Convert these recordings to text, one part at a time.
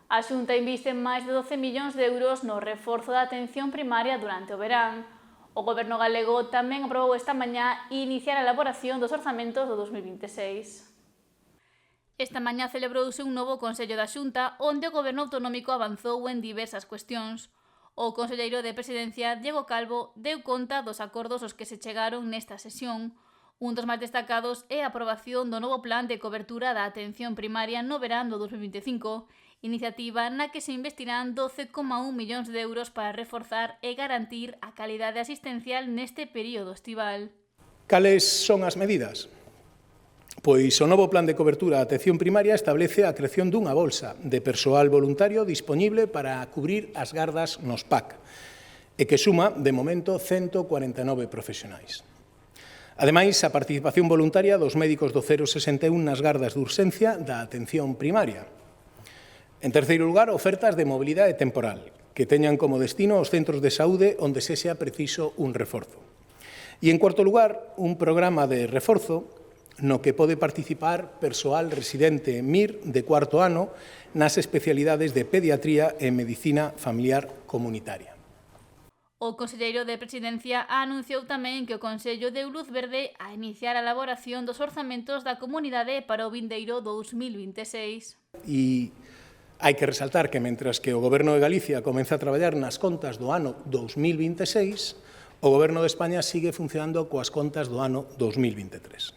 A Xunta inviste máis de 12 millóns de euros no reforzo da atención primaria durante o verán. O Goberno galego tamén aprobou esta mañá iniciar a elaboración dos orzamentos do 2026. Esta mañá celebrouse un novo Consello da Xunta onde o Goberno autonómico avanzou en diversas cuestións. O conselleiro de Presidencia, Diego Calvo, deu conta dos acordos aos que se chegaron nesta sesión. Un dos máis destacados é a aprobación do novo plan de cobertura da atención primaria no verán do 2025, iniciativa na que se investirán 12,1 millóns de euros para reforzar e garantir a calidade asistencial neste período estival. Cales son as medidas? Pois o novo plan de cobertura da atención primaria establece a creación dunha bolsa de persoal voluntario dispoñible para cubrir as gardas nos PAC e que suma, de momento, 149 profesionais. Ademais, a participación voluntaria dos médicos do 061 nas gardas de urxencia da atención primaria. En terceiro lugar, ofertas de mobilidade temporal, que teñan como destino os centros de saúde onde se sea preciso un reforzo. E, en cuarto lugar, un programa de reforzo no que pode participar persoal residente MIR de cuarto ano nas especialidades de pediatría e medicina familiar comunitaria. O conselleiro de Presidencia anunciou tamén que o Consello deu luz verde a iniciar a elaboración dos orzamentos da comunidade para o vindeiro 2026. E hai que resaltar que, mentras que o Goberno de Galicia comeza a traballar nas contas do ano 2026, o Goberno de España sigue funcionando coas contas do ano 2023.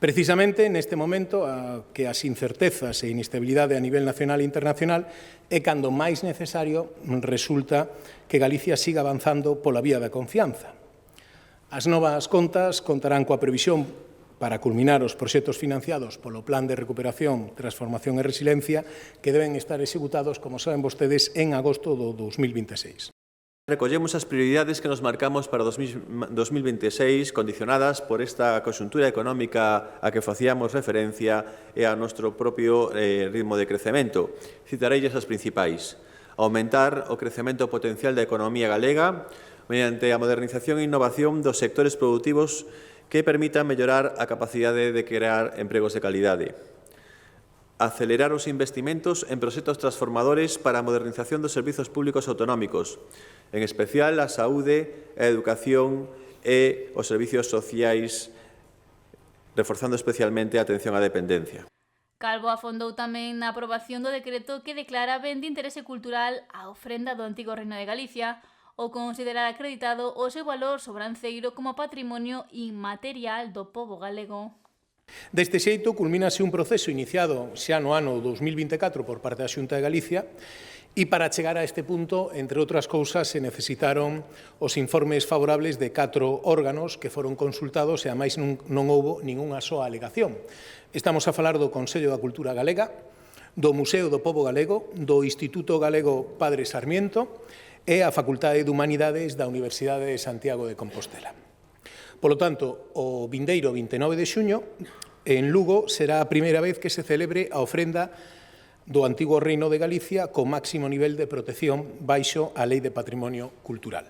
Precisamente neste momento que as incertezas e inestabilidade a nivel nacional e internacional é cando máis necesario resulta que Galicia siga avanzando pola vía da confianza. As novas contas contarán coa previsión para culminar os proxectos financiados polo Plan de Recuperación, Transformación e Resiliencia que deben estar executados, como saben vostedes, en agosto do 2026. Recollemos as prioridades que nos marcamos para 2026 condicionadas por esta conxuntura económica a que facíamos referencia e a noso propio ritmo de crecemento. Citareilles as principais. Aumentar o crecemento potencial da economía galega mediante a modernización e innovación dos sectores produtivos que permitan mellorar a capacidade de crear empregos de calidade. Acelerar os investimentos en proxectos transformadores para a modernización dos servizos públicos autonómicos, en especial a saúde, a educación e os servizos sociais, reforzando especialmente a atención á dependencia. Calvo afondou tamén na aprobación do decreto que declara ben de interese cultural a ofrenda do antigo Reino de Galicia ou considerar acreditado o seu valor sobranceiro como patrimonio inmaterial do pobo galego. Deste xeito, culmínase un proceso iniciado xa no ano 2024 por parte da Xunta de Galicia e para chegar a este punto, entre outras cousas, se necesitaron os informes favorables de 4 órganos que foron consultados e, a máis, non houbo ningunha soa alegación. Estamos a falar do Consello da Cultura Galega, do Museo do Pobo Galego, do Instituto Galego Padre Sarmiento e a Facultade de Humanidades da Universidade de Santiago de Compostela. Polo tanto, o vindeiro 29 de xuño, en Lugo, será a primeira vez que se celebre a ofrenda do antigo Reino de Galicia co máximo nivel de protección baixo a Lei de Patrimonio Cultural.